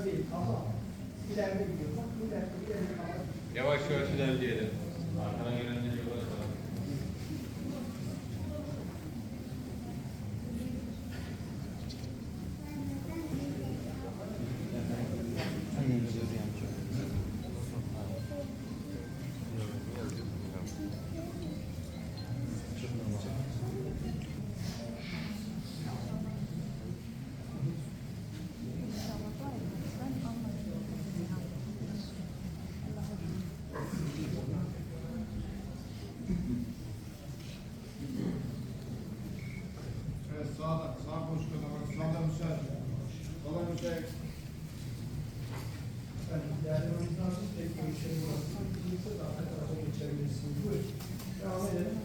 değil ama ileride gidiyor. Bak ileride kalan. Yavaş yavaş ilerleyelim. Arkadan gelenleri yola çıkalım. Evet, sağ boş kadar, sağda müsait. Sola müsait. Yani değerlememiz lazım. Tek görüşleri burası. Birlikte de arka tarafa geçebilirsiniz. Buyurun. Devam edelim.